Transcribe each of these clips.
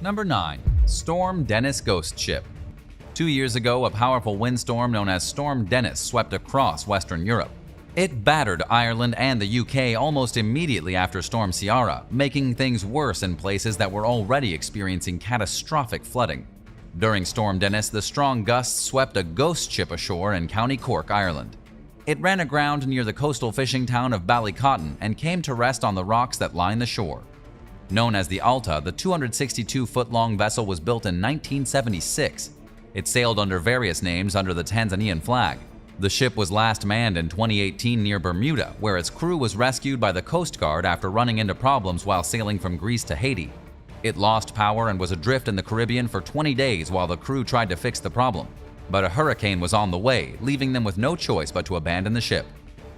Number 9. Storm Dennis Ghost Ship. 2 years ago, a powerful windstorm known as Storm Dennis swept across Western Europe. It battered Ireland and the UK almost immediately after Storm Ciara, making things worse in places that were already experiencing catastrophic flooding. During Storm Dennis, the strong gusts swept a ghost ship ashore in County Cork, Ireland. It ran aground near the coastal fishing town of Ballycotton and came to rest on the rocks that line the shore. Known as the Alta, the 262-foot-long vessel was built in 1976. It sailed under various names under the Tanzanian flag. The ship was last manned in 2018 near Bermuda, where its crew was rescued by the Coast Guard after running into problems while sailing from Greece to Haiti. It lost power and was adrift in the Caribbean for 20 days while the crew tried to fix the problem. But a hurricane was on the way, leaving them with no choice but to abandon the ship.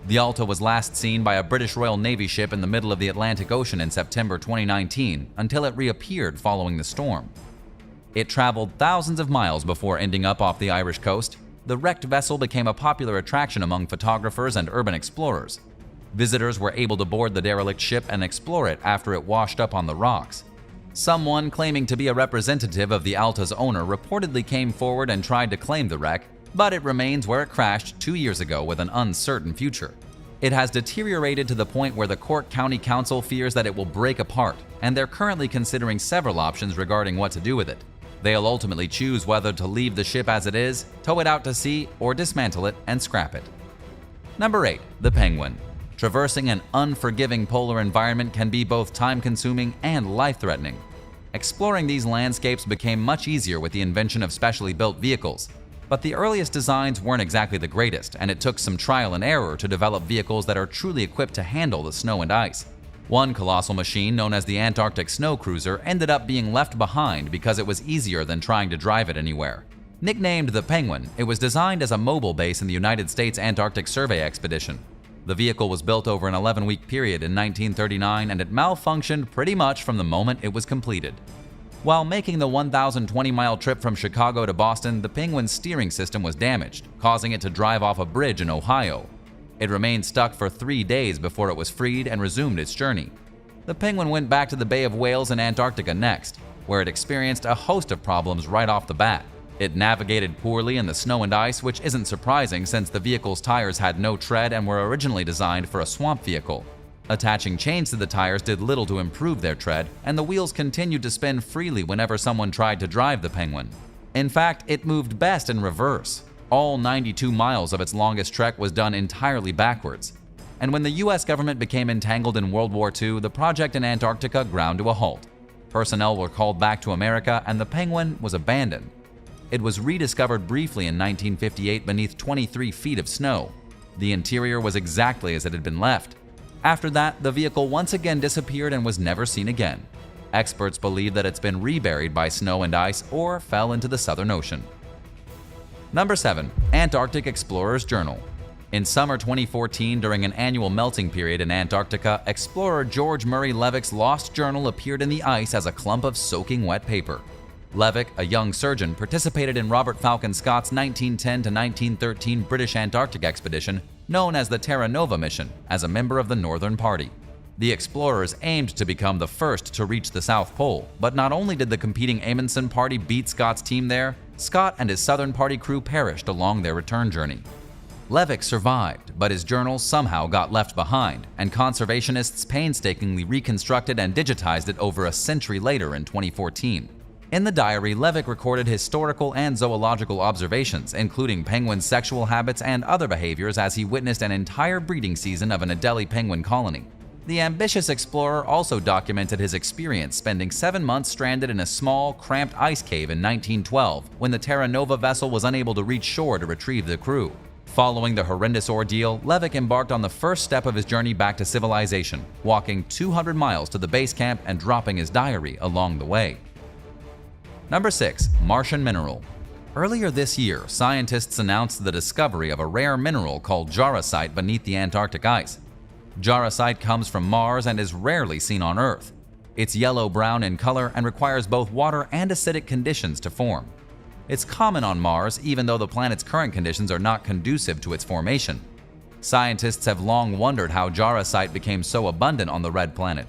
The Alta was last seen by a British Royal Navy ship in the middle of the Atlantic Ocean in September 2019 until it reappeared following the storm. It traveled thousands of miles before ending up off the Irish coast. The wrecked vessel became a popular attraction among photographers and urban explorers. Visitors were able to board the derelict ship and explore it after it washed up on the rocks. Someone claiming to be a representative of the Alta's owner reportedly came forward and tried to claim the wreck, but it remains where it crashed 2 years ago with an uncertain future. It has deteriorated to the point where the Cork County Council fears that it will break apart, and they're currently considering several options regarding what to do with it. They'll ultimately choose whether to leave the ship as it is, tow it out to sea, or dismantle it and scrap it. Number 8. The Penguin. Traversing an unforgiving polar environment can be both time-consuming and life-threatening. Exploring these landscapes became much easier with the invention of specially built vehicles. But the earliest designs weren't exactly the greatest, and it took some trial and error to develop vehicles that are truly equipped to handle the snow and ice. One colossal machine known as the Antarctic Snow Cruiser ended up being left behind because it was easier than trying to drive it anywhere. Nicknamed the Penguin, it was designed as a mobile base in the United States Antarctic Survey Expedition. The vehicle was built over an 11-week period in 1939, and it malfunctioned pretty much from the moment it was completed. While making the 1,020-mile trip from Chicago to Boston, the Penguin's steering system was damaged, causing it to drive off a bridge in Ohio. It remained stuck for 3 days before it was freed and resumed its journey. The Penguin went back to the Bay of Whales in Antarctica next, where it experienced a host of problems right off the bat. It navigated poorly in the snow and ice, which isn't surprising since the vehicle's tires had no tread and were originally designed for a swamp vehicle. Attaching chains to the tires did little to improve their tread, and the wheels continued to spin freely whenever someone tried to drive the Penguin. In fact, it moved best in reverse. All 92 miles of its longest trek was done entirely backwards. And when the US government became entangled in World War II, the project in Antarctica ground to a halt. Personnel were called back to America, and the Penguin was abandoned. It was rediscovered briefly in 1958 beneath 23 feet of snow. The interior was exactly as it had been left. After that, the vehicle once again disappeared and was never seen again. Experts believe that it's been reburied by snow and ice or fell into the Southern Ocean. Number 7. Antarctic Explorer's Journal. In summer 2014, during an annual melting period in Antarctica, explorer George Murray Levick's lost journal appeared in the ice as a clump of soaking wet paper. Levick, a young surgeon, participated in Robert Falcon Scott's 1910 to 1913 British Antarctic expedition, known as the Terra Nova mission, as a member of the Northern Party. The explorers aimed to become the first to reach the South Pole, but not only did the competing Amundsen Party beat Scott's team there, Scott and his Southern Party crew perished along their return journey. Levick survived, but his journal somehow got left behind, and conservationists painstakingly reconstructed and digitized it over a century later in 2014. In the diary, Levick recorded historical and zoological observations, including penguin sexual habits and other behaviors as he witnessed an entire breeding season of an Adelie penguin colony. The ambitious explorer also documented his experience spending 7 months stranded in a small, cramped ice cave in 1912 when the Terra Nova vessel was unable to reach shore to retrieve the crew. Following the horrendous ordeal, Levick embarked on the first step of his journey back to civilization, walking 200 miles to the base camp and dropping his diary along the way. Number 6. Martian Mineral. Earlier this year, scientists announced the discovery of a rare mineral called jarosite beneath the Antarctic ice. Jarosite comes from Mars and is rarely seen on Earth. It's yellow-brown in color and requires both water and acidic conditions to form. It's common on Mars, even though the planet's current conditions are not conducive to its formation. Scientists have long wondered how jarosite became so abundant on the red planet.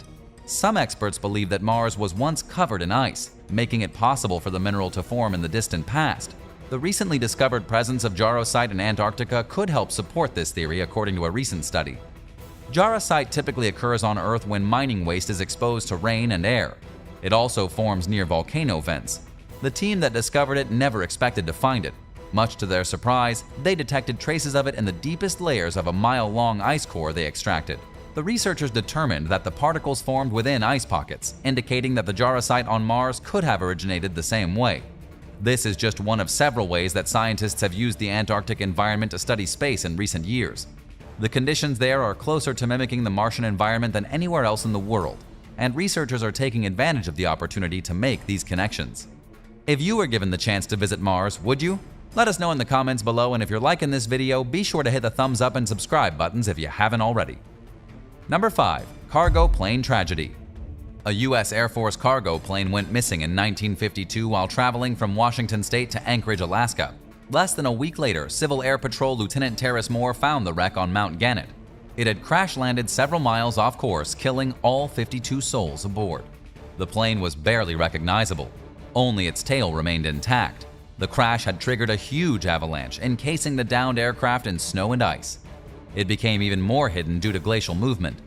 Some experts believe that Mars was once covered in ice, making it possible for the mineral to form in the distant past. The recently discovered presence of jarosite in Antarctica could help support this theory, according to a recent study. Jarosite typically occurs on Earth when mining waste is exposed to rain and air. It also forms near volcano vents. The team that discovered it never expected to find it. Much to their surprise, they detected traces of it in the deepest layers of a mile-long ice core they extracted. The researchers determined that the particles formed within ice pockets, indicating that the jarosite on Mars could have originated the same way. This is just one of several ways that scientists have used the Antarctic environment to study space in recent years. The conditions there are closer to mimicking the Martian environment than anywhere else in the world, and researchers are taking advantage of the opportunity to make these connections. If you were given the chance to visit Mars, would you? Let us know in the comments below, and if you're liking this video, be sure to hit the thumbs up and subscribe buttons if you haven't already. Number 5. Cargo Plane Tragedy. A U.S. Air Force cargo plane went missing in 1952 while traveling from Washington State to Anchorage, Alaska. Less than a week later, Civil Air Patrol Lieutenant Terrace Moore found the wreck on Mount Gannett. It had crash-landed several miles off course, killing all 52 souls aboard. The plane was barely recognizable. Only its tail remained intact. The crash had triggered a huge avalanche, encasing the downed aircraft in snow and ice. It became even more hidden due to glacial movement.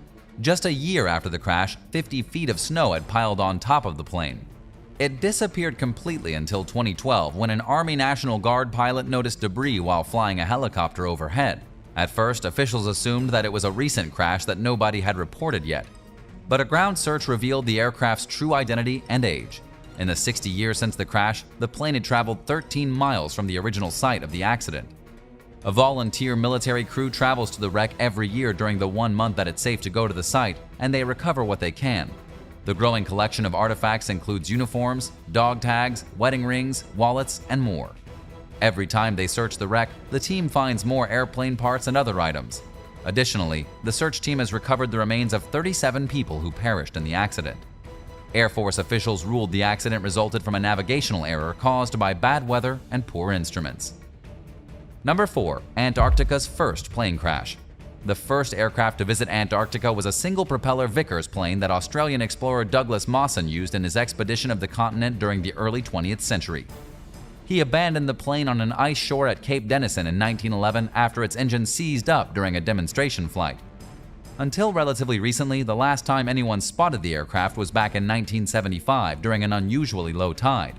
Just a year after the crash, 50 feet of snow had piled on top of the plane. It disappeared completely until 2012, when an Army National Guard pilot noticed debris while flying a helicopter overhead. At first, officials assumed that it was a recent crash that nobody had reported yet. But a ground search revealed the aircraft's true identity and age. In the 60 years since the crash, the plane had traveled 13 miles from the original site of the accident. A volunteer military crew travels to the wreck every year during the 1 month that it's safe to go to the site, and they recover what they can. The growing collection of artifacts includes uniforms, dog tags, wedding rings, wallets, and more. Every time they search the wreck, the team finds more airplane parts and other items. Additionally, the search team has recovered the remains of 37 people who perished in the accident. Air Force officials ruled the accident resulted from a navigational error caused by bad weather and poor instruments. Number 4. Antarctica's first plane crash. The first aircraft to visit Antarctica was a single-propeller Vickers plane that Australian explorer Douglas Mawson used in his expedition of the continent during the early 20th century. He abandoned the plane on an ice shore at Cape Denison in 1911 after its engine seized up during a demonstration flight. Until relatively recently, the last time anyone spotted the aircraft was back in 1975 during an unusually low tide.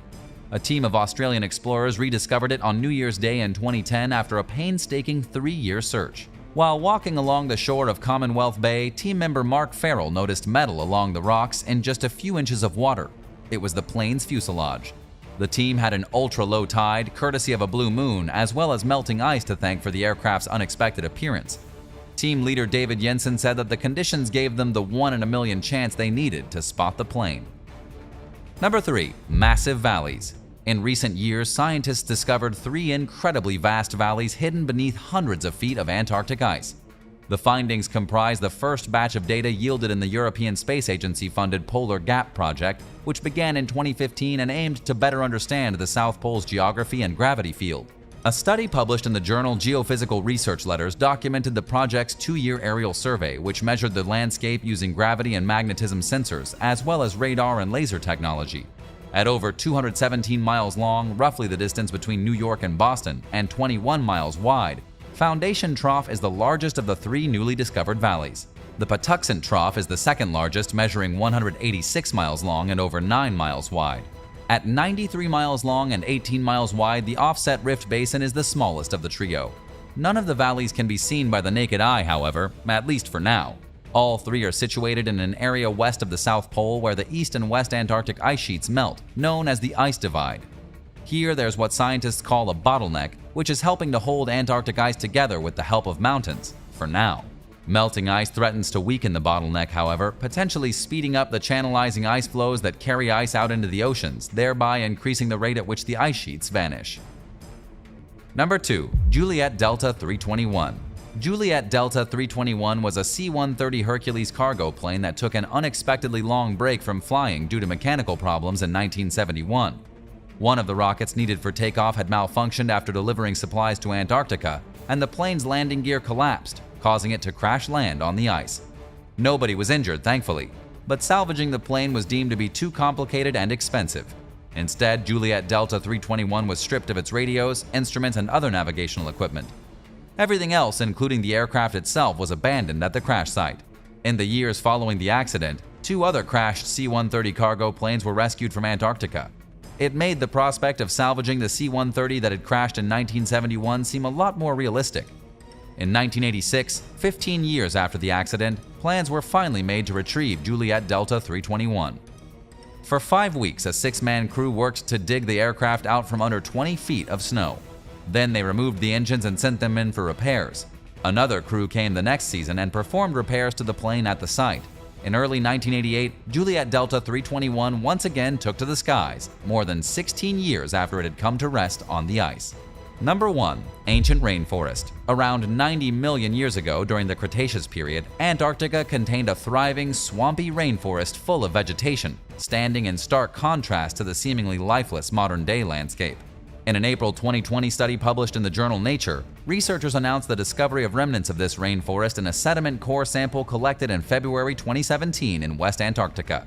A team of Australian explorers rediscovered it on New Year's Day in 2010 after a painstaking 3-year search. While walking along the shore of Commonwealth Bay, team member Mark Farrell noticed metal along the rocks in just a few inches of water. It was the plane's fuselage. The team had an ultra-low tide, courtesy of a blue moon, as well as melting ice to thank for the aircraft's unexpected appearance. Team leader David Jensen said that the conditions gave them the 1 in a million chance they needed to spot the plane. Number 3. Massive valleys. In recent years, scientists discovered 3 incredibly vast valleys hidden beneath hundreds of feet of Antarctic ice. The findings comprise the first batch of data yielded in the European Space Agency-funded Polar Gap project, which began in 2015 and aimed to better understand the South Pole's geography and gravity field. A study published in the journal Geophysical Research Letters documented the project's 2-year aerial survey, which measured the landscape using gravity and magnetism sensors, as well as radar and laser technology. At over 217 miles long, roughly the distance between New York and Boston, and 21 miles wide, Foundation Trough is the largest of the 3 newly discovered valleys. The Patuxent Trough is the second largest, measuring 186 miles long and over 9 miles wide. At 93 miles long and 18 miles wide, the Offset Rift Basin is the smallest of the trio. None of the valleys can be seen by the naked eye, however, at least for now. All 3 are situated in an area west of the South Pole where the east and west Antarctic ice sheets melt, known as the Ice Divide. Here there's what scientists call a bottleneck, which is helping to hold Antarctic ice together with the help of mountains, for now. Melting ice threatens to weaken the bottleneck, however, potentially speeding up the channelizing ice flows that carry ice out into the oceans, thereby increasing the rate at which the ice sheets vanish. Number 2. Juliet Delta 321. Juliet Delta 321 was a C-130 Hercules cargo plane that took an unexpectedly long break from flying due to mechanical problems in 1971. One of the rockets needed for takeoff had malfunctioned after delivering supplies to Antarctica, and the plane's landing gear collapsed, causing it to crash land on the ice. Nobody was injured, thankfully. but salvaging the plane was deemed to be too complicated and expensive. Instead, Juliet Delta 321 was stripped of its radios, instruments, and other navigational equipment. Everything else, including the aircraft itself, was abandoned at the crash site. In the years following the accident, 2 other crashed C-130 cargo planes were rescued from Antarctica. It made the prospect of salvaging the C-130 that had crashed in 1971 seem a lot more realistic. In 1986, 15 years after the accident, plans were finally made to retrieve Juliet Delta 321. For 5 weeks, a 6-man crew worked to dig the aircraft out from under 20 feet of snow. Then they removed the engines and sent them in for repairs. Another crew came the next season and performed repairs to the plane at the site. In early 1988, Juliet Delta 321 once again took to the skies, more than 16 years after it had come to rest on the ice. Number 1. Ancient rainforest. Around 90 million years ago, during the Cretaceous period, Antarctica contained a thriving, swampy rainforest full of vegetation, standing in stark contrast to the seemingly lifeless modern-day landscape. In an April 2020 study published in the journal Nature, researchers announced the discovery of remnants of this rainforest in a sediment core sample collected in February 2017 in West Antarctica.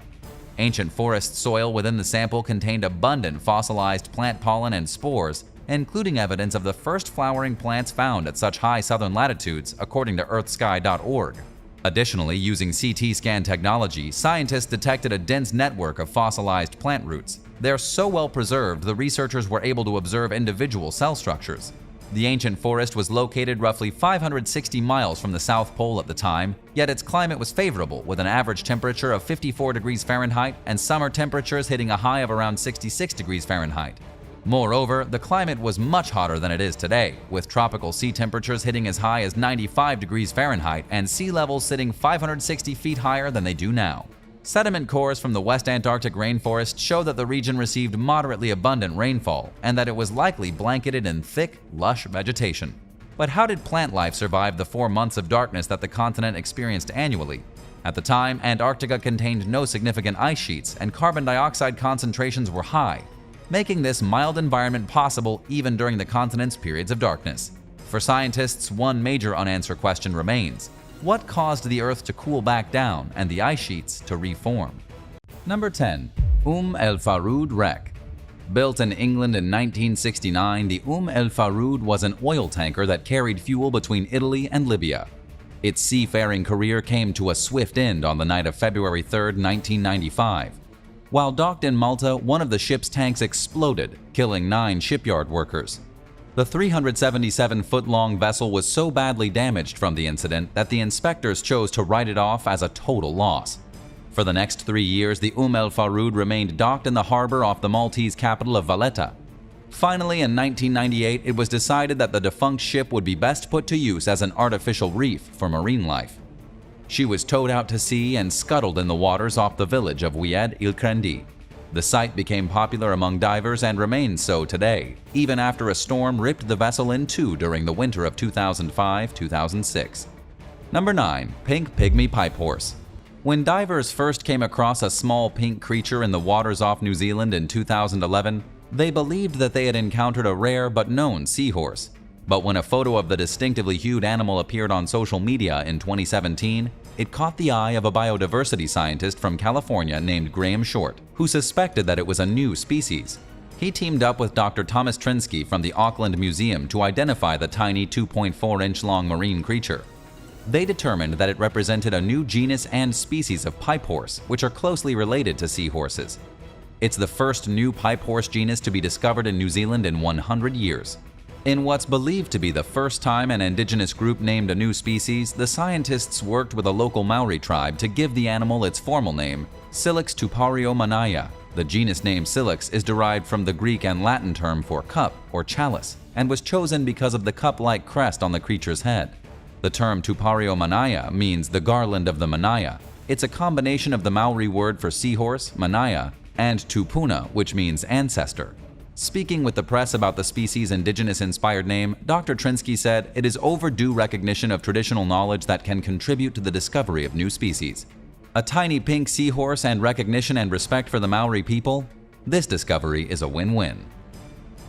Ancient forest soil within the sample contained abundant fossilized plant pollen and spores, including evidence of the first flowering plants found at such high southern latitudes, according to earthsky.org. Additionally, using CT scan technology, scientists detected a dense network of fossilized plant roots. They're so well preserved, the researchers were able to observe individual cell structures. The ancient forest was located roughly 560 miles from the South Pole at the time, yet its climate was favorable, with an average temperature of 54 degrees Fahrenheit and summer temperatures hitting a high of around 66 degrees Fahrenheit. Moreover, the climate was much hotter than it is today, with tropical sea temperatures hitting as high as 95 degrees Fahrenheit and sea levels sitting 560 feet higher than they do now. Sediment cores from the West Antarctic rainforest show that the region received moderately abundant rainfall and that it was likely blanketed in thick, lush vegetation. But how did plant life survive the 4 months of darkness that the continent experienced annually? At the time, Antarctica contained no significant ice sheets and carbon dioxide concentrations were high, making this mild environment possible even during the continent's periods of darkness. For scientists, one major unanswered question remains: what caused the Earth to cool back down and the ice sheets to reform? Number 10. Alfarud Wreck. Built in England in 1969, the Alfarud was an oil tanker that carried fuel between Italy and Libya. Its seafaring career came to a swift end on the night of February 3, 1995. While docked in Malta, one of the ship's tanks exploded, killing 9 shipyard workers. The 377-foot-long vessel was so badly damaged from the incident that the inspectors chose to write it off as a total loss. For the next 3 years, the Alfarud remained docked in the harbor off the Maltese capital of Valletta. Finally, in 1998, it was decided that the defunct ship would be best put to use as an artificial reef for marine life. She was towed out to sea and scuttled in the waters off the village of Oued El Krendi. The site became popular among divers and remains so today, even after a storm ripped the vessel in two during the winter of 2005-2006. Number 9. Pink Pygmy Pipe Horse. When divers first came across a small pink creature in the waters off New Zealand in 2011, they believed that they had encountered a rare but known seahorse. But when a photo of the distinctively hued animal appeared on social media in 2017, it caught the eye of a biodiversity scientist from California named Graham Short, who suspected that it was a new species. He teamed up with Dr. Thomas Trinsky from the Auckland Museum to identify the tiny 2.4-inch-long marine creature. They determined that it represented a new genus and species of pipe horse, which are closely related to seahorses. It's the first new pipe horse genus to be discovered in New Zealand in 100 years. In what's believed to be the first time an indigenous group named a new species, the scientists worked with a local Maori tribe to give the animal its formal name, Silex tupariomanaya. The genus name Silex is derived from the Greek and Latin term for cup or chalice, and was chosen because of the cup-like crest on the creature's head. The term tupariomanaya means the garland of the manaya. It's a combination of the Maori word for seahorse, manaya, and tupuna, which means ancestor. Speaking with the press about the species' indigenous-inspired name, Dr. Trinsky said, "It is overdue recognition of traditional knowledge that can contribute to the discovery of new species. A tiny pink seahorse and recognition and respect for the Maori people? This discovery is a win-win."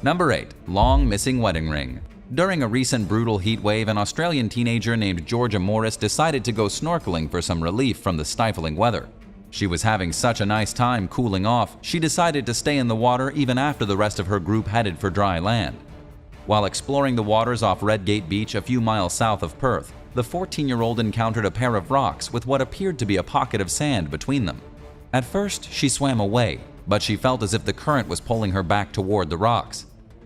Number 8. Long missing wedding ring. During a recent brutal heat wave, an Australian teenager named Georgia Morris decided to go snorkeling for some relief from the stifling weather. She was having such a nice time cooling off, she decided to stay in the water even after the rest of her group headed for dry land. While exploring the waters off Redgate Beach a few miles south of Perth, the 14-year-old encountered a pair of rocks with what appeared to be a pocket of sand between them. At first, she swam away, but she felt as if the current was pulling her back toward the rocks.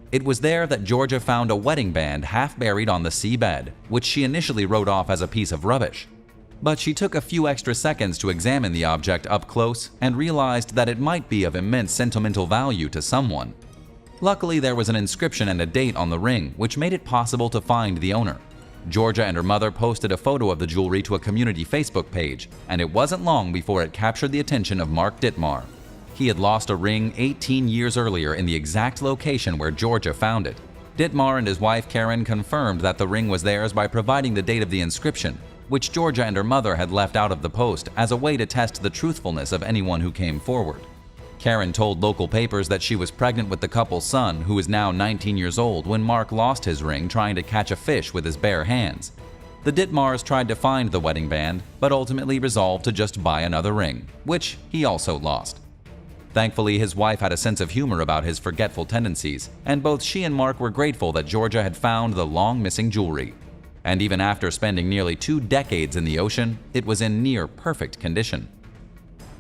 It was there that Georgia found a wedding band half buried on the seabed, which she initially wrote off as a piece of rubbish. But she took a few extra seconds to examine the object up close and realized that it might be of immense sentimental value to someone. Luckily, there was an inscription and a date on the ring, which made it possible to find the owner. Georgia and her mother posted a photo of the jewelry to a community Facebook page, and it wasn't long before it captured the attention of Mark Dittmar. He had lost a ring 18 years earlier in the exact location where Georgia found it. Dittmar and his wife Karen confirmed that the ring was theirs by providing the date of the inscription, which Georgia and her mother had left out of the post as a way to test the truthfulness of anyone who came forward. Karen told local papers that she was pregnant with the couple's son, who is now 19 years old, when Mark lost his ring trying to catch a fish with his bare hands. The Dittmars tried to find the wedding band, but ultimately resolved to just buy another ring, which he also lost. Thankfully, his wife had a sense of humor about his forgetful tendencies, and both she and Mark were grateful that Georgia had found the long-missing jewelry. And even after spending nearly 2 decades in the ocean, it was in near perfect condition.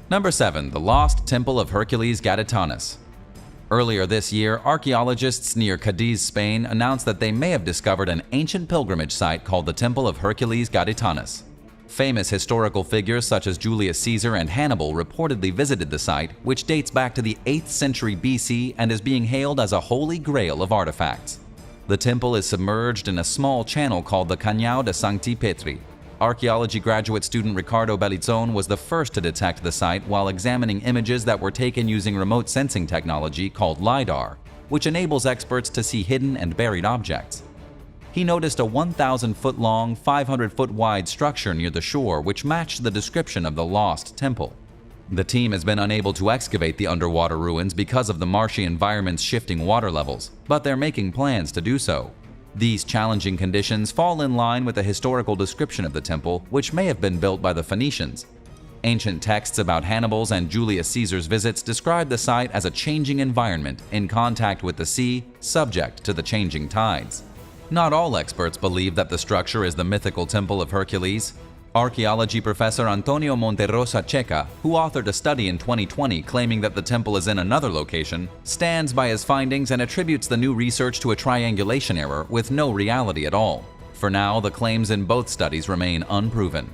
Number 7. The Lost Temple of Hercules Gaditanis. Earlier this year, archaeologists near Cadiz, Spain announced that they may have discovered an ancient pilgrimage site called the Temple of Hercules Gaditanis. Famous historical figures such as Julius Caesar and Hannibal reportedly visited the site, which dates back to the 8th century BC and is being hailed as a holy grail of artifacts. The temple is submerged in a small channel called the Canão de Sancti Petri. Archaeology graduate student Ricardo Bellizzone was the first to detect the site while examining images that were taken using remote sensing technology called LiDAR, which enables experts to see hidden and buried objects. He noticed a 1,000-foot-long, 500-foot-wide structure near the shore which matched the description of the lost temple. The team has been unable to excavate the underwater ruins because of the marshy environment's shifting water levels, but they're making plans to do so. These challenging conditions fall in line with the historical description of the temple, which may have been built by the Phoenicians. Ancient texts about Hannibal's and Julius Caesar's visits describe the site as a changing environment in contact with the sea, subject to the changing tides. Not all experts believe that the structure is the mythical Temple of Hercules. Archaeology professor Antonio Monterrosa Checa, who authored a study in 2020 claiming that the temple is in another location, stands by his findings and attributes the new research to a triangulation error with no reality at all. For now, the claims in both studies remain unproven.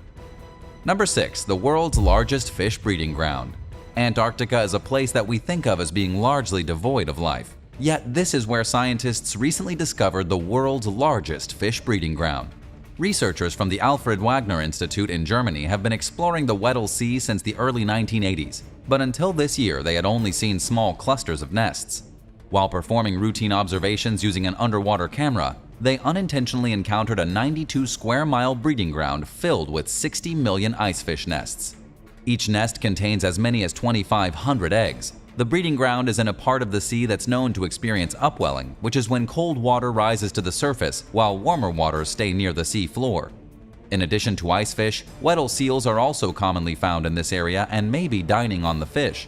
Number 6. The world's largest fish breeding ground. Antarctica is a place that we think of as being largely devoid of life. Yet this is where scientists recently discovered the world's largest fish breeding ground. Researchers from the Alfred Wagner Institute in Germany have been exploring the Weddell Sea since the early 1980s, but until this year they had only seen small clusters of nests. While performing routine observations using an underwater camera, they unintentionally encountered a 92-square-mile breeding ground filled with 60 million icefish nests. Each nest contains as many as 2,500 eggs. The breeding ground is in a part of the sea that's known to experience upwelling, which is when cold water rises to the surface while warmer waters stay near the sea floor. In addition to icefish, Weddell seals are also commonly found in this area and may be dining on the fish.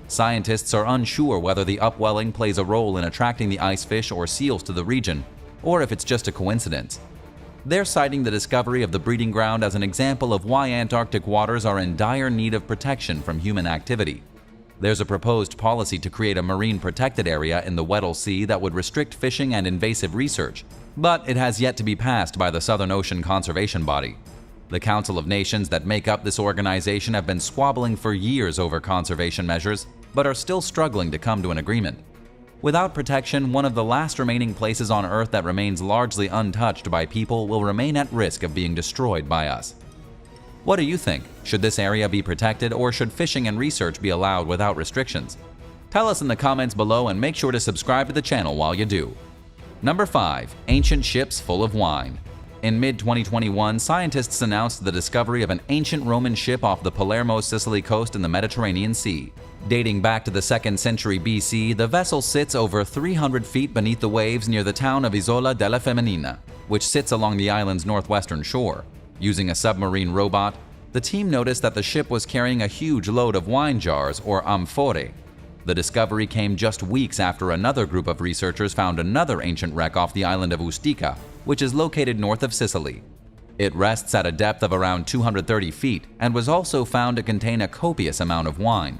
Scientists are unsure whether the upwelling plays a role in attracting the icefish or seals to the region, or if it's just a coincidence. They're citing the discovery of the breeding ground as an example of why Antarctic waters are in dire need of protection from human activity. There's a proposed policy to create a marine protected area in the Weddell Sea that would restrict fishing and invasive research, but it has yet to be passed by the Southern Ocean Conservation Body. The Council of Nations that make up this organization have been squabbling for years over conservation measures, but are still struggling to come to an agreement. Without protection, one of the last remaining places on Earth that remains largely untouched by people will remain at risk of being destroyed by us. What do you think? Should this area be protected, or should fishing and research be allowed without restrictions? Tell us in the comments below and make sure to subscribe to the channel while you do. Number 5. Ancient ships full of wine. In mid-2021, scientists announced the discovery of an ancient Roman ship off the Palermo, Sicily coast in the Mediterranean Sea. Dating back to the 2nd century BC, the vessel sits over 300 feet beneath the waves near the town of Isola della Femminina, which sits along the island's northwestern shore. Using a submarine robot, The team noticed that the ship was carrying a huge load of wine jars, or amphorae. The discovery came just weeks after another group of researchers found another ancient wreck off the island of Ustica, which is located north of Sicily. It rests at a depth of around 230 feet and was also found to contain a copious amount of wine.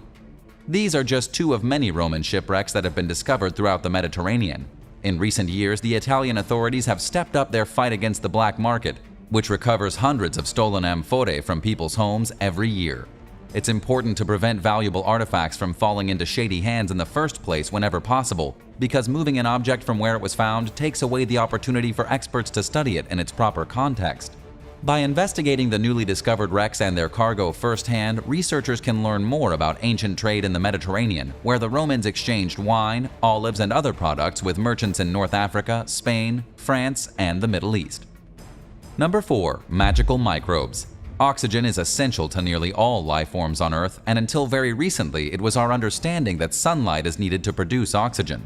These are just two of many Roman shipwrecks that have been discovered throughout the Mediterranean. In recent years, the Italian authorities have stepped up their fight against the black market, which recovers hundreds of stolen amphorae from people's homes every year. It's important to prevent valuable artifacts from falling into shady hands in the first place whenever possible, because moving an object from where it was found takes away the opportunity for experts to study it in its proper context. By investigating the newly discovered wrecks and their cargo firsthand, researchers can learn more about ancient trade in the Mediterranean, where the Romans exchanged wine, olives, and other products with merchants in North Africa, Spain, France, and the Middle East. Number 4. Magical microbes. Oxygen is essential to nearly all life forms on Earth, and until very recently, it was our understanding that sunlight is needed to produce oxygen.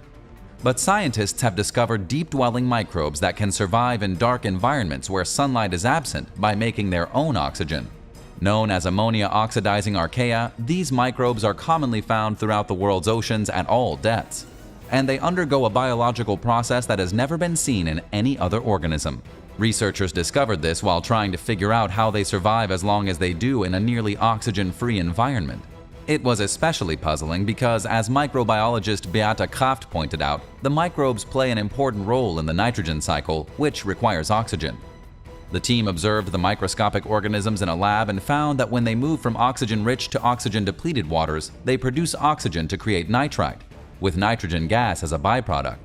But scientists have discovered deep-dwelling microbes that can survive in dark environments where sunlight is absent by making their own oxygen. Known as ammonia-oxidizing archaea, these microbes are commonly found throughout the world's oceans at all depths, and they undergo a biological process that has never been seen in any other organism. Researchers discovered this while trying to figure out how they survive as long as they do in a nearly oxygen-free environment. It was especially puzzling because, as microbiologist Beata Kraft pointed out, the microbes play an important role in the nitrogen cycle, which requires oxygen. The team observed the microscopic organisms in a lab and found that when they move from oxygen-rich to oxygen-depleted waters, they produce oxygen to create nitrite, with nitrogen gas as a byproduct.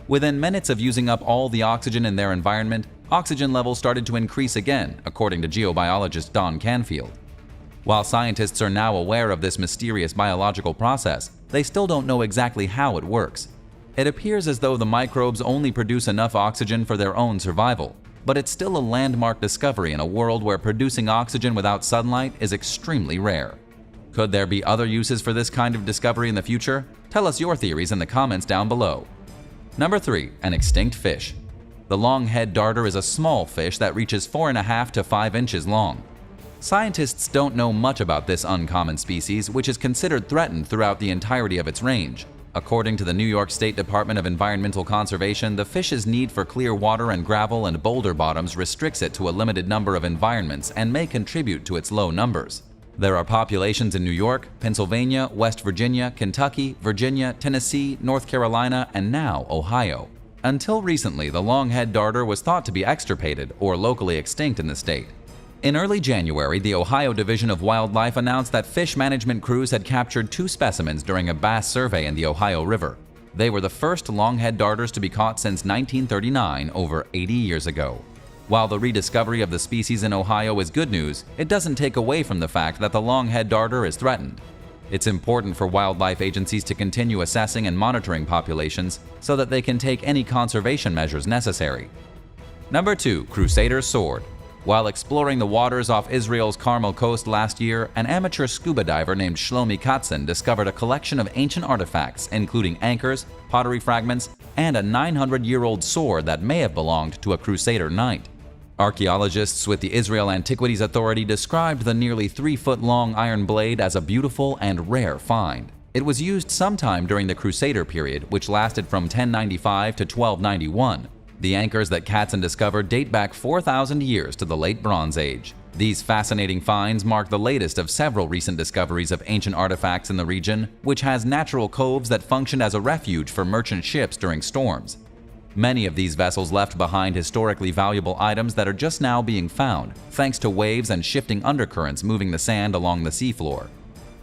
Within minutes of using up all the oxygen in their environment, oxygen levels started to increase again, according to geobiologist Don Canfield. While scientists are now aware of this mysterious biological process, they still don't know exactly how it works. It appears as though the microbes only produce enough oxygen for their own survival, but it's still a landmark discovery in a world where producing oxygen without sunlight is extremely rare. Could there be other uses for this kind of discovery in the future? Tell us your theories in the comments down below. Number 3. An extinct fish. The long-head darter is a small fish that reaches 4.5 to 5 inches long. Scientists don't know much about this uncommon species, which is considered threatened throughout the entirety of its range. According to the New York State Department of Environmental Conservation, the fish's need for clear water and gravel and boulder bottoms restricts it to a limited number of environments and may contribute to its low numbers. There are populations in New York, Pennsylvania, West Virginia, Kentucky, Virginia, Tennessee, North Carolina, and now Ohio. Until recently, the long-head darter was thought to be extirpated or locally extinct in the state. In early January, the Ohio Division of Wildlife announced that fish management crews had captured 2 specimens during a bass survey in the Ohio River. They were the first long-head darters to be caught since 1939, over 80 years ago. While the rediscovery of the species in Ohio is good news, it doesn't take away from the fact that the long-head darter is threatened. It's important for wildlife agencies to continue assessing and monitoring populations so that they can take any conservation measures necessary. Number 2. Crusader sword. While exploring the waters off Israel's Carmel coast last year, an amateur scuba diver named Shlomi Katzen discovered a collection of ancient artifacts, including anchors, pottery fragments, and a 900-year-old sword that may have belonged to a Crusader knight. Archaeologists with the Israel Antiquities Authority described the nearly 3-foot-long iron blade as a beautiful and rare find. It was used sometime during the Crusader period, which lasted from 1095 to 1291. The anchors that Katzen discovered date back 4,000 years to the Late Bronze Age. These fascinating finds mark the latest of several recent discoveries of ancient artifacts in the region, which has natural coves that functioned as a refuge for merchant ships during storms. Many of these vessels left behind historically valuable items that are just now being found, thanks to waves and shifting undercurrents moving the sand along the seafloor.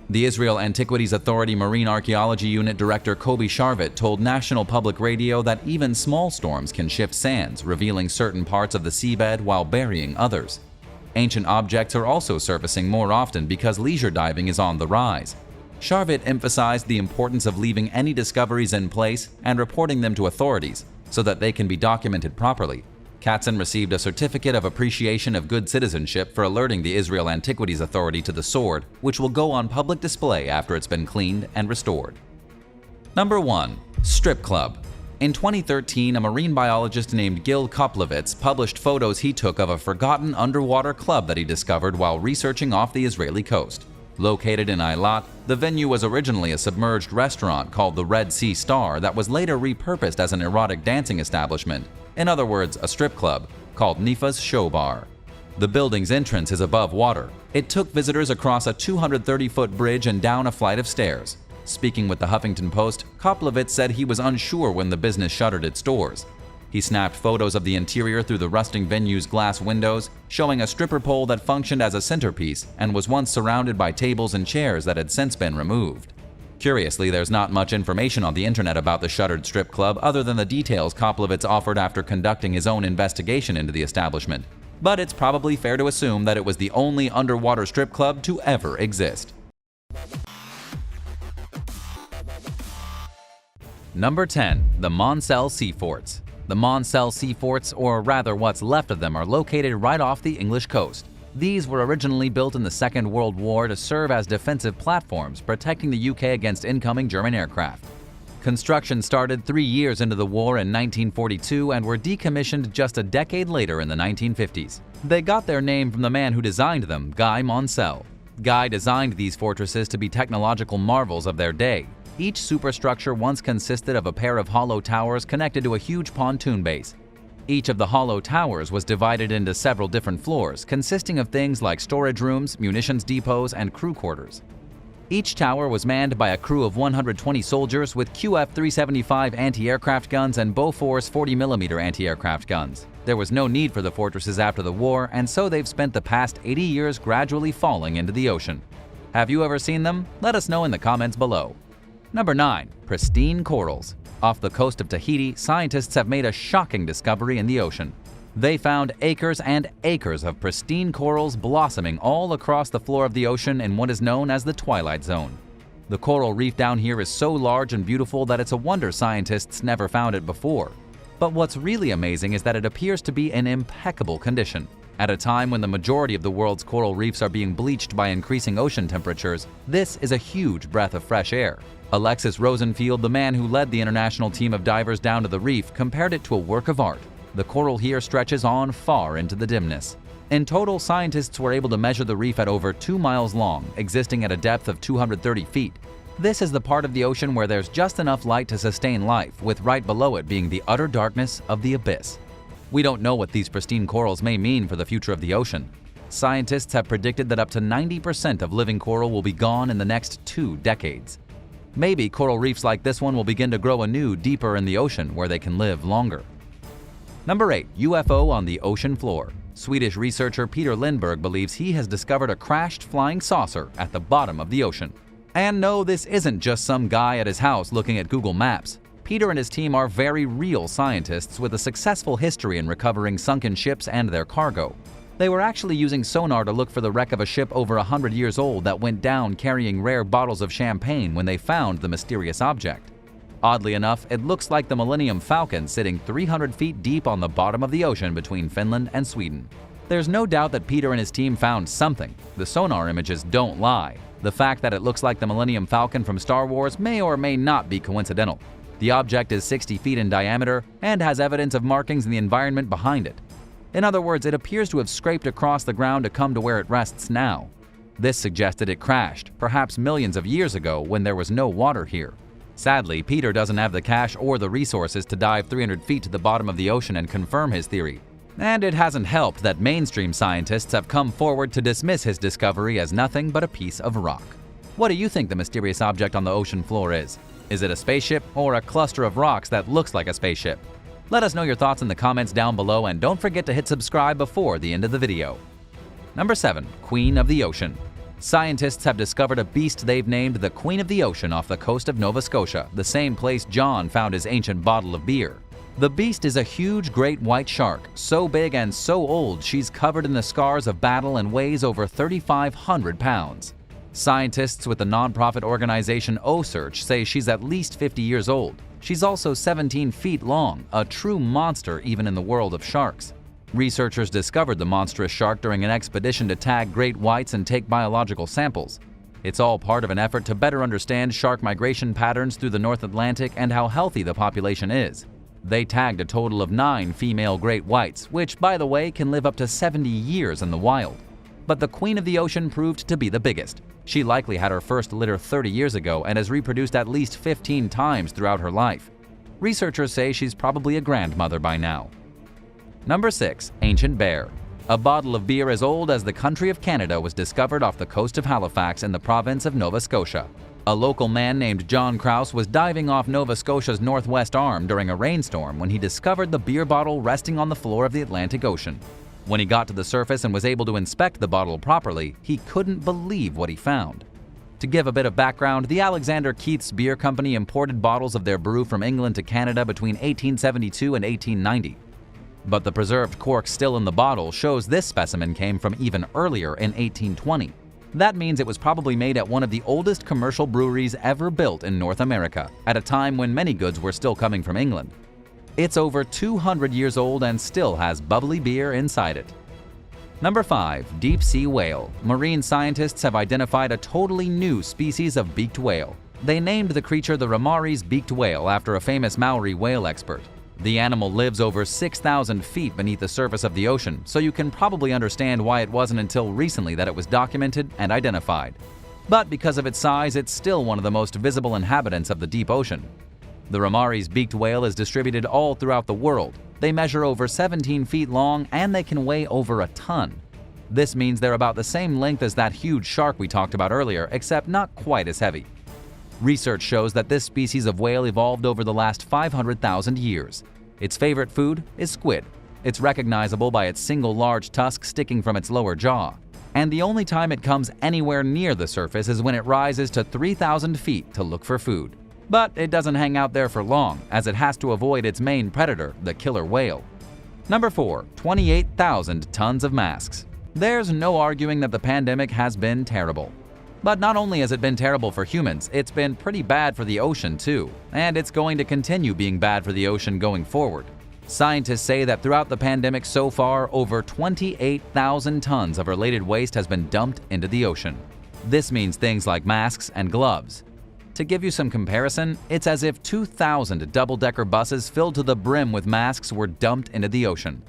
The Israel Antiquities Authority Marine Archaeology Unit Director Kobi Sharvit told National Public Radio that even small storms can shift sands, revealing certain parts of the seabed while burying others. Ancient objects are also surfacing more often because leisure diving is on the rise. Sharvit emphasized the importance of leaving any discoveries in place and reporting them to authorities so that they can be documented properly. Katzen received a Certificate of Appreciation of Good Citizenship for alerting the Israel Antiquities Authority to the sword, which will go on public display after it's been cleaned and restored. Number 1. Strip Club. In 2013, a marine biologist named Gil Koplowitz published photos he took of a forgotten underwater club that he discovered while researching off the Israeli coast. Located in Eilat, the venue was originally a submerged restaurant called the Red Sea Star that was later repurposed as an erotic dancing establishment, in other words, a strip club, called Nifa's Show Bar. The building's entrance is above water. It took visitors across a 230-foot bridge and down a flight of stairs. Speaking with the Huffington Post, Koplowitz said he was unsure when the business shuttered its doors. He snapped photos of the interior through the rusting venue's glass windows, showing a stripper pole that functioned as a centerpiece and was once surrounded by tables and chairs that had since been removed. Curiously, there's not much information on the internet about the shuttered strip club other than the details Koplowitz offered after conducting his own investigation into the establishment. But it's probably fair to assume that it was the only underwater strip club to ever exist. Number 10. The Monel Sea Forts. The Monel Sea Forts, or rather what's left of them, are located right off the English coast. These were originally built in the Second World War to serve as defensive platforms, protecting the UK against incoming German aircraft. Construction started 3 years into the war in 1942 and were decommissioned just a decade later in the 1950s. They got their name from the man who designed them, Guy Monel. Guy designed these fortresses to be technological marvels of their day. Each superstructure once consisted of a pair of hollow towers connected to a huge pontoon base. Each of the hollow towers was divided into several different floors, consisting of things like storage rooms, munitions depots, and crew quarters. Each tower was manned by a crew of 120 soldiers with QF-375 anti-aircraft guns and Bofors 40mm anti-aircraft guns. There was no need for the fortresses after the war, and so they've spent the past 80 years gradually falling into the ocean. Have you ever seen them? Let us know in the comments below. Number 9. Pristine Corals. Off the coast of Tahiti, scientists have made a shocking discovery in the ocean. They found acres and acres of pristine corals blossoming all across the floor of the ocean in what is known as the Twilight Zone. The coral reef down here is so large and beautiful that it's a wonder scientists never found it before. But what's really amazing is that it appears to be in impeccable condition. At a time when the majority of the world's coral reefs are being bleached by increasing ocean temperatures, this is a huge breath of fresh air. Alexis Rosenfield, the man who led the international team of divers down to the reef, compared it to a work of art. The coral here stretches on far into the dimness. In total, scientists were able to measure the reef at over 2 miles long, existing at a depth of 230 feet. This is the part of the ocean where there's just enough light to sustain life, with right below it being the utter darkness of the abyss. We don't know what these pristine corals may mean for the future of the ocean. Scientists have predicted that up to 90% of living coral will be gone in the next 2 decades. Maybe coral reefs like this one will begin to grow anew deeper in the ocean where they can live longer. Number 8. UFO on the ocean floor. Swedish researcher Peter Lindberg believes he has discovered a crashed flying saucer at the bottom of the ocean. And no, this isn't just some guy at his house looking at Google Maps. Peter and his team are very real scientists with a successful history in recovering sunken ships and their cargo. They were actually using sonar to look for the wreck of a ship over 100 years old that went down carrying rare bottles of champagne when they found the mysterious object. Oddly enough, it looks like the Millennium Falcon sitting 300 feet deep on the bottom of the ocean between Finland and Sweden. There's no doubt that Peter and his team found something. The sonar images don't lie. The fact that it looks like the Millennium Falcon from Star Wars may or may not be coincidental. The object is 60 feet in diameter and has evidence of markings in the environment behind it. In other words, it appears to have scraped across the ground to come to where it rests now. This suggested it crashed, perhaps millions of years ago when there was no water here. Sadly, Peter doesn't have the cash or the resources to dive 300 feet to the bottom of the ocean and confirm his theory. And it hasn't helped that mainstream scientists have come forward to dismiss his discovery as nothing but a piece of rock. What do you think the mysterious object on the ocean floor is? Is it a spaceship or a cluster of rocks that looks like a spaceship? Let us know your thoughts in the comments down below, and don't forget to hit subscribe before the end of the video. Number 7. Queen of the Ocean. Scientists have discovered a beast they've named the Queen of the Ocean off the coast of Nova Scotia, the same place John found his ancient bottle of beer. The beast is a huge great white shark, so big and so old she's covered in the scars of battle and weighs over 3,500 pounds. Scientists with the nonprofit organization O-Search say she's at least 50 years old. She's also 17 feet long, a true monster even in the world of sharks. Researchers discovered the monstrous shark during an expedition to tag great whites and take biological samples. It's all part of an effort to better understand shark migration patterns through the North Atlantic and how healthy the population is. They tagged a total of 9 female great whites, which, by the way, can live up to 70 years in the wild. But the queen of the ocean proved to be the biggest. She likely had her first litter 30 years ago and has reproduced at least 15 times throughout her life. Researchers say she's probably a grandmother by now. Number 6. Ancient bear. A bottle of beer as old as the country of Canada was discovered off the coast of Halifax in the province of Nova Scotia. A local man named John Krause was diving off Nova Scotia's northwest arm during a rainstorm when he discovered the beer bottle resting on the floor of the Atlantic Ocean. When he got to the surface and was able to inspect the bottle properly, he couldn't believe what he found. To give a bit of background, the Alexander Keith's Beer Company imported bottles of their brew from England to Canada between 1872 and 1890. But the preserved cork still in the bottle shows this specimen came from even earlier in 1820. That means it was probably made at one of the oldest commercial breweries ever built in North America, at a time when many goods were still coming from England. It's over 200 years old and still has bubbly beer inside it. Number 5. Deep sea whale. Marine scientists have identified a totally new species of beaked whale. They named the creature the Ramari's beaked whale after a famous Maori whale expert. The animal lives over 6,000 feet beneath the surface of the ocean, so you can probably understand why it wasn't until recently that it was documented and identified. But because of its size, it's still one of the most visible inhabitants of the deep ocean. The Ramari's beaked whale is distributed all throughout the world. They measure over 17 feet long and they can weigh over a ton. This means they're about the same length as that huge shark we talked about earlier, except not quite as heavy. Research shows that this species of whale evolved over the last 500,000 years. Its favorite food is squid. It's recognizable by its single large tusk sticking from its lower jaw. And the only time it comes anywhere near the surface is when it rises to 3,000 feet to look for food. But it doesn't hang out there for long, as it has to avoid its main predator, the killer whale. Number 4. 28,000 tons of masks. There's no arguing that the pandemic has been terrible. But not only has it been terrible for humans, it's been pretty bad for the ocean too, and it's going to continue being bad for the ocean going forward. Scientists say that throughout the pandemic so far, over 28,000 tons of related waste has been dumped into the ocean. This means things like masks and gloves. To give you some comparison, it's as if 2,000 double-decker buses filled to the brim with masks were dumped into the ocean.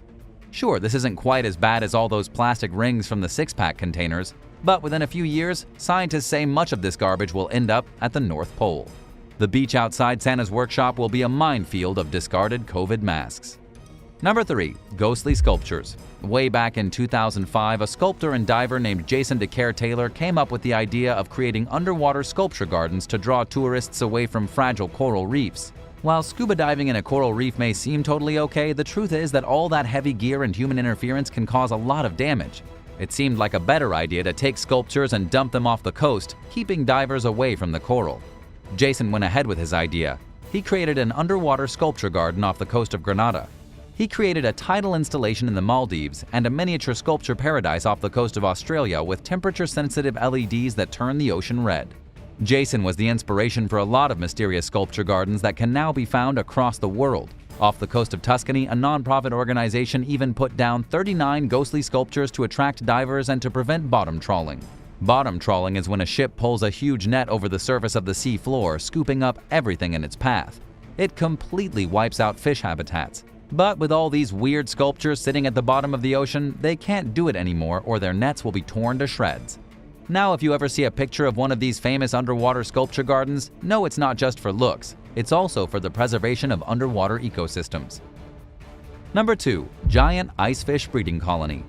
Sure, this isn't quite as bad as all those plastic rings from the six-pack containers, but within a few years, scientists say much of this garbage will end up at the North Pole. The beach outside Santa's workshop will be a minefield of discarded COVID masks. Number 3. Ghostly sculptures. Way back in 2005, a sculptor and diver named Jason DeCare Taylor came up with the idea of creating underwater sculpture gardens to draw tourists away from fragile coral reefs. While scuba diving in a coral reef may seem totally okay, the truth is that all that heavy gear and human interference can cause a lot of damage. It seemed like a better idea to take sculptures and dump them off the coast, keeping divers away from the coral. Jason went ahead with his idea. He created an underwater sculpture garden off the coast of Grenada. He created a tidal installation in the Maldives and a miniature sculpture paradise off the coast of Australia with temperature-sensitive LEDs that turn the ocean red. Jason was the inspiration for a lot of mysterious sculpture gardens that can now be found across the world. Off the coast of Tuscany, a non-profit organization even put down 39 ghostly sculptures to attract divers and to prevent bottom trawling. Bottom trawling is when a ship pulls a huge net over the surface of the sea floor, scooping up everything in its path. It completely wipes out fish habitats. But with all these weird sculptures sitting at the bottom of the ocean, they can't do it anymore or their nets will be torn to shreds. Now, if you ever see a picture of one of these famous underwater sculpture gardens, know it's not just for looks. It's also for the preservation of underwater ecosystems. Number 2. Giant icefish breeding colony.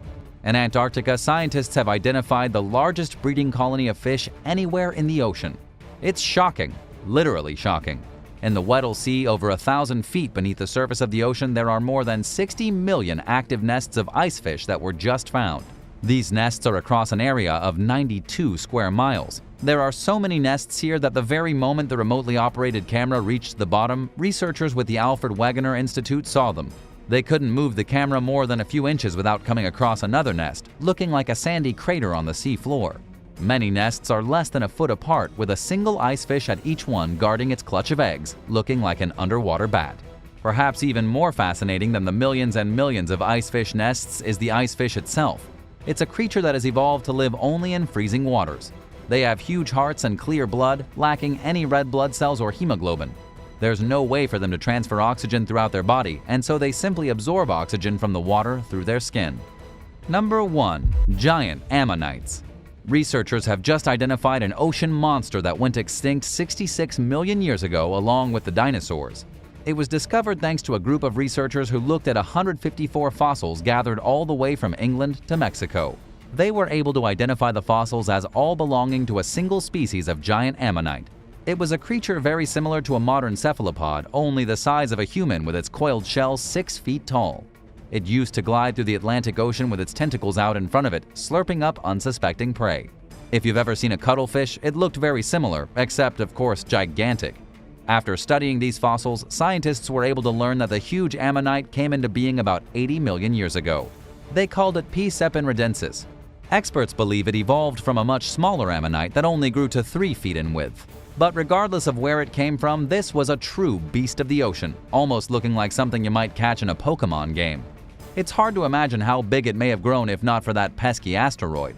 In Antarctica, scientists have identified the largest breeding colony of fish anywhere in the ocean. It's shocking, literally shocking. In the Weddell Sea, over 1,000 feet beneath the surface of the ocean, there are more than 60 million active nests of icefish that were just found. These nests are across an area of 92 square miles. There are so many nests here that the very moment the remotely operated camera reached the bottom, researchers with the Alfarud Wreck Institute saw them. They couldn't move the camera more than a few inches without coming across another nest, looking like a sandy crater on the sea floor. Many nests are less than a foot apart, with a single icefish at each one guarding its clutch of eggs, looking like an underwater bat. Perhaps even more fascinating than the millions and millions of icefish nests is the icefish itself. It's a creature that has evolved to live only in freezing waters. They have huge hearts and clear blood, lacking any red blood cells or hemoglobin. There's no way for them to transfer oxygen throughout their body, and so they simply absorb oxygen from the water through their skin. Number 1. Giant ammonites. Researchers have just identified an ocean monster that went extinct 66 million years ago along with the dinosaurs. It was discovered thanks to a group of researchers who looked at 154 fossils gathered all the way from England to Mexico. They were able to identify the fossils as all belonging to a single species of giant ammonite. It was a creature very similar to a modern cephalopod, only the size of a human with its coiled shell 6 feet tall. It used to glide through the Atlantic Ocean with its tentacles out in front of it, slurping up unsuspecting prey. If you've ever seen a cuttlefish, it looked very similar, except of course gigantic. After studying these fossils, scientists were able to learn that the huge ammonite came into being about 80 million years ago. They called it P. sepenridensis. Experts believe it evolved from a much smaller ammonite that only grew to 3 feet in width. But regardless of where it came from, this was a true beast of the ocean, almost looking like something you might catch in a Pokemon game. It's hard to imagine how big it may have grown if not for that pesky asteroid.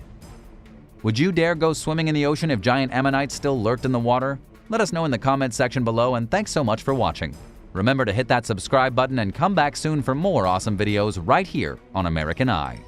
Would you dare go swimming in the ocean if giant ammonites still lurked in the water? Let us know in the comments section below, and thanks so much for watching. Remember to hit that subscribe button and come back soon for more awesome videos right here on American Eye.